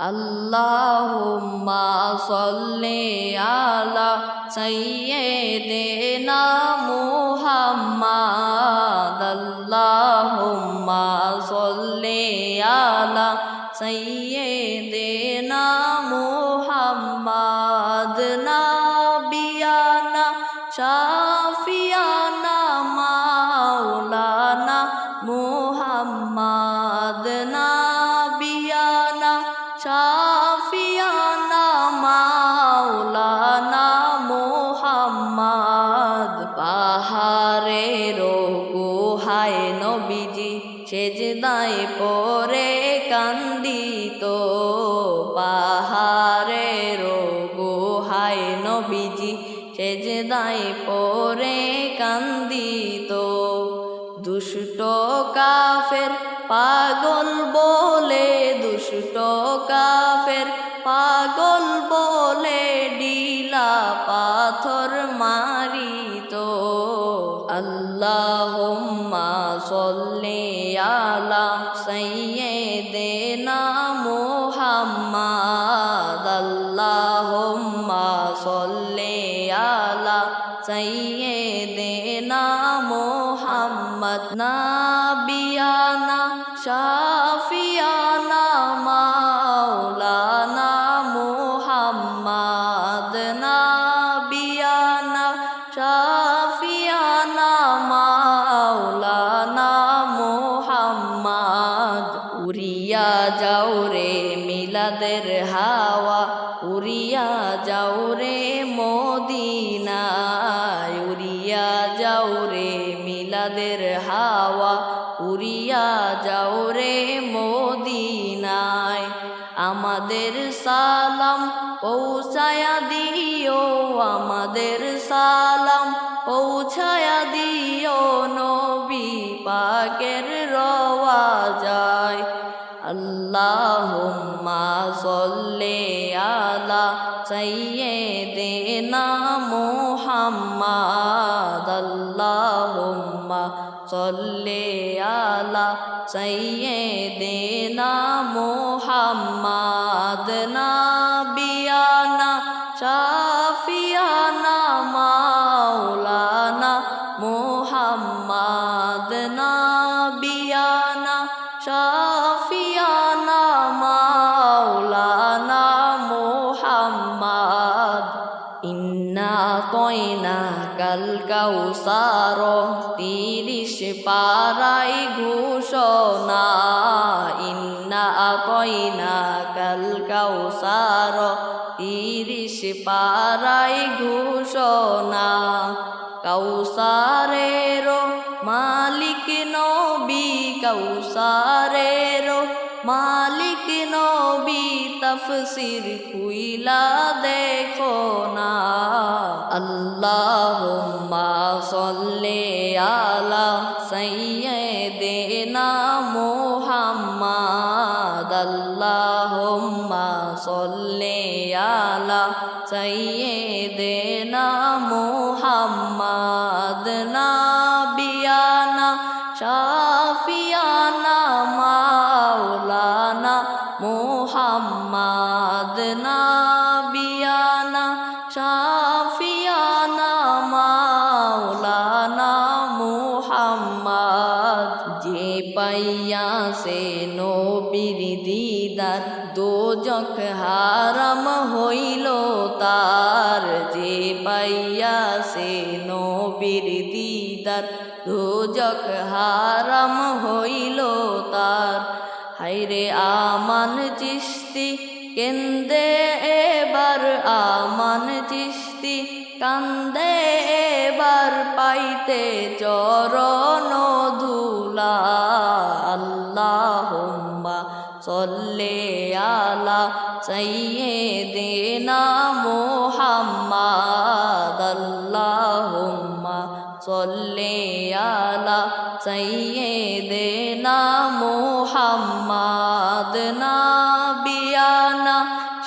আল্লাহুম্মা সাল্লি আলা সাইয়্যিদিনা মুহাম্মাদ আল্লাহুম্মা সাল্লি আলা সাইয়্যিদিনা মুহাম্মাদ নাবিয়ানা শাফিয়ানা মাওলানা মুহাম্মাদ নাবিয়ানা শাফিয়ানা মাওলানা মুহাম্মাদ পাহাড়ের গুহায় নবীজি সেজদায় পড়ে কান্দিত পাহাড়ের গুহায় নবীজি সেজদায় পড়ে কান্দিত দুষ্ট কাফের পাগল বলে দুষ্ট কাফের পাগল বলে ডিলা পাথর মারিত আল্লাহুম্মা সাল্লি আলা সাইয়্যিদিনা মুহাম্মাদ আল্লাহুম্মা সাল্লি আলা সাইয়্যিদিনা মুহাম্মাদ নাবিয়ানা শাফিয়ানা মাওলানা মুহাম্মাদ নাবিয়ানা শাফিয়ানা মাওলানা মুহাম্মাদ উড়িয়া যাও রে মিলাদের হাওয়া উড়িয়া যাও রে মদিনায় উড়িয়া যাও রে মিলাদের হাওয়া উড়িয়া যাও রে মদিনায় আমাদের সালাম পৌঁছায়া দিও আমাদের সালাম পৌঁছায়া দিও নবী পাকের রওয়াজায় আল্লাহুম্মা সাল্লি আলা সাইয়্যিদিনা মুহাম্মাদ আল্লাহুম্মা সাল্লি আলা সাইয়্যিদিনা মুহাম্মাদ নাবিয়ানা শাফিয়ানা মাওলানা মুহাম্মাদ নাবিয়ানা শাফিয়ানা মাওলানা মুহাম্মাদ ইন্না কয়না কাল কাউসার 30 পারাই ঘোষণা ইন্না কয়না কাল কাউসার 30 পারাই ঘোষণা কাউসারের মালিক নবী কাউসারের মালিক নবী তাফসীর খুইলা দেখো না আল্লাহুম্মা সাল্লি আলা সাইয়্যিদিনা মুহাম্মাদ আল্লাহুম্মা সাল্লি আলা সাইয়্যিদিনা মুহাম্মাদ নাবিয়ানা শাফিয়ানা মাওলানা মুহাম্মাদ নাবিয়ানা শাফিয়ানা মাওলানা মুহাম্মাদ যে পাইয়া সে নবীর দিদার দোজখ হারাম হইল তার যে পাইয়া সে নবীর দিদার দোজখ হারাম হইল তার হায়রে আমান চিশতি কেন্দে এবার আমান চিশতি কান্দে এবার পাইতে চরণ ধুলা আল্লাহুম্মা সাল্লি আলা সাইয়্যিদিনা মুহাম্মাদ আল্লাহুম্মা সাল্লি আলা সাইয়্যিদিনা মুহাম্মাদ নাবিয়ানা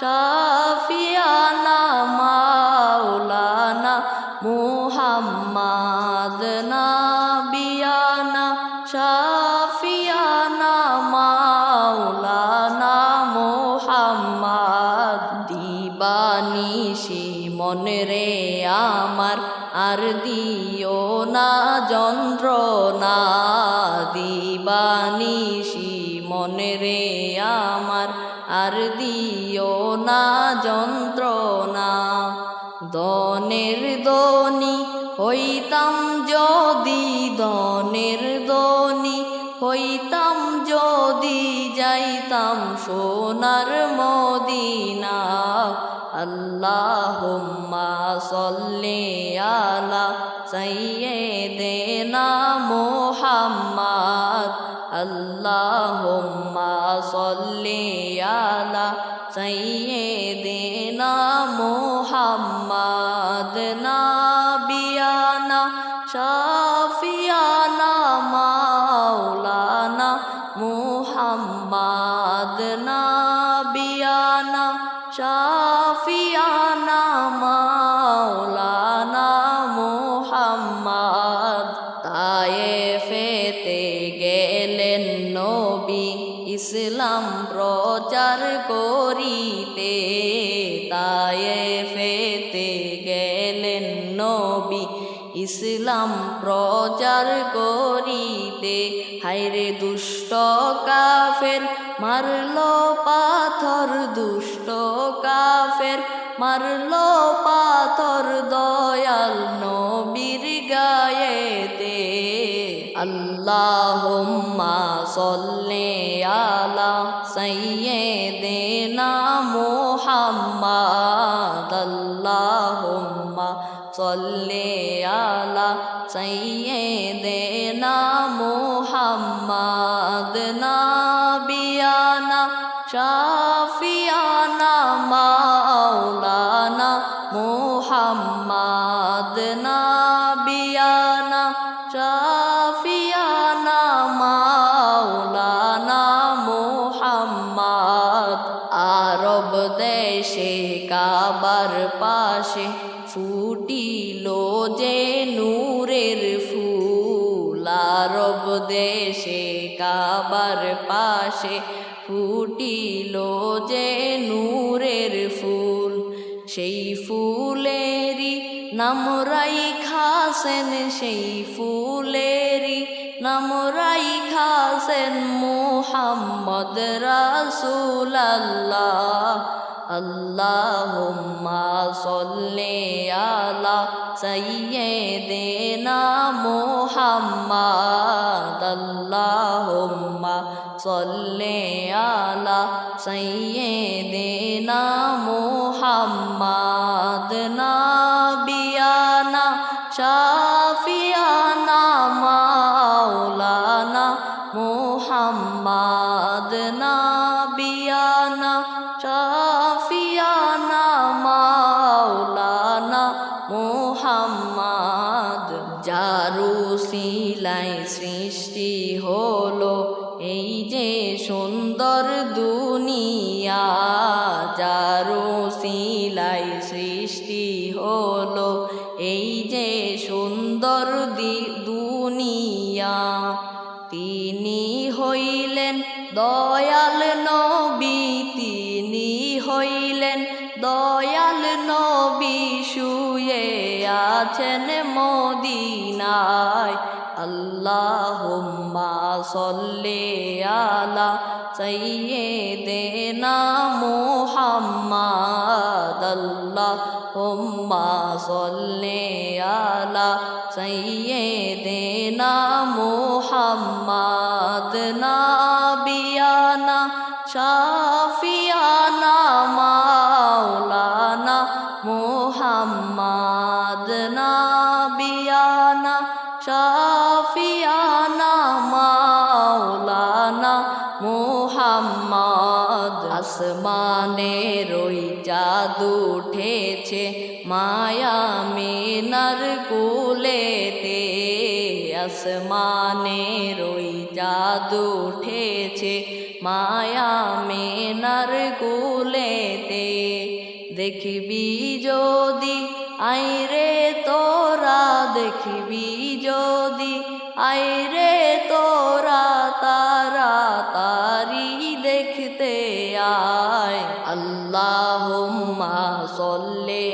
শাফিয়ানা মাওলানা মুহাম্মাদ নাবিয়ানা শাফিয়ানা মাওলানা মুহাম্মাদ নিশি মন রে আমার আর দিও না যন্ত্রণা দিবানিশি মন রে আমার আর দিও না যন্ত্রণা দনের দনি হইতাম যদি দনের দনি হইতাম যদি যাইতাম সোনার মদিনা আল্লাহুম্মা সাল্লি আলা সাইয়্যিদিনা মুহাম্মাদ আল্লাহুম্মা সাল্লি আলা সাইয়্যিদিনা মুহাম্মাদ নাবিয়ানা শাফিয়ানা মাওলানা মুহাম্মাদ নাবিয়ানা শাফিয়ানা মাওলানা মুহাম্মাদ তায়েফেতে গেলেন নবী ইসলাম প্রচার করিতে তায়েফেতে গেলেন নবী ইসলাম প্রচার করিতে হায়রে দুষ্ট কাফের মারলো পাথর দুষ্ট কাফের মারলো পাথর দয়াল নবীর গায়েতে আল্লাহুম্মা সাল্লি আলা সাইয়্যিদিনা মুহাম্মাদ আল্লাহুম্মা সাল্লি আলা সাইয়্যিদিনা মুহাম্মাদ নাবিয়ানা শাফিয়ানা মাওলানা মুহাম্মাদ নাবিয়ানা শাফিয়ানা মাওলানা মুহাম্মাদ আরব দেশে কাবার পাশে ফুটিল যে নূরের ফুল আরব দেশে কাবার পাশে ফুটিল যে নূরের ফুল সেই ফুলেরই নাম রাইখাছেন সেই ফুলেরই নাম রাইখাছেন মুহাম্মদ রাসূলুল্লাহ আল্লাহুম্মা সাল্লি আলা সাইয়্যিদিনা মুহাম্মাদ আল্লাহুম্মা সাল্লি আলা সাইয়্যিদিনা মুহাম্মাদ নাবিয়ানা শাফিয়ানা মাওলানা মুহাম্মাদ নাবিয়ানা শাফিয়ানা মাওলানা মুহাম্মাদ যারু সিলাই সৃষ্টি হলো এই যে সুন্দর দুনিয়া যারু সিলাই সৃষ্টি হলো এই যে সুন্দর দুনিয়া তিনি হইলেন দয়াল নবী তিনি হইলেন দয়াল নবী শুয়ে আছেন মদিনায় আল্লাহুম্মা সাল্লি আলা সাইয়্যিদিনা মুহাম্মাদ আল্লাহুম্মা সাল্লি আলা সাইয়্যিদিনা মুহাম্মাদ নাবিয়ানা শাফিয়ানা মাওলানা মুহাম্মাদ নাবিয়ানা শাফিয়ানা মাওলানা মুহাম্মদ আসমানের ওই চাঁদ উঠেছে মায়া মিনার কুলেতে আসমানের ওই চাঁদ উঠেছে মায়া মিনার কুলেতে দেখবি যদি আইরে তোরা দেখবি যদি আইরে তোরা তারা তারি দেখতে আয় আল্লাহুম্মা সল্লে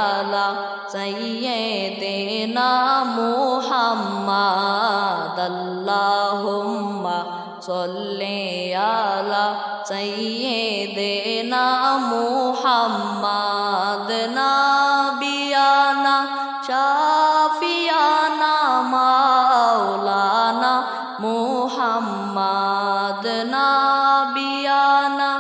আলা সাইয়্যিদিনা মুহাম্মাদ আল্লাহুম্মা সল্লে আলা সাইয়্যিদিনা মুহাম্মাদ নাবিয়ানা শাফিয়ানা মাওলানা মুহাম্মাদ নাবিয়ানা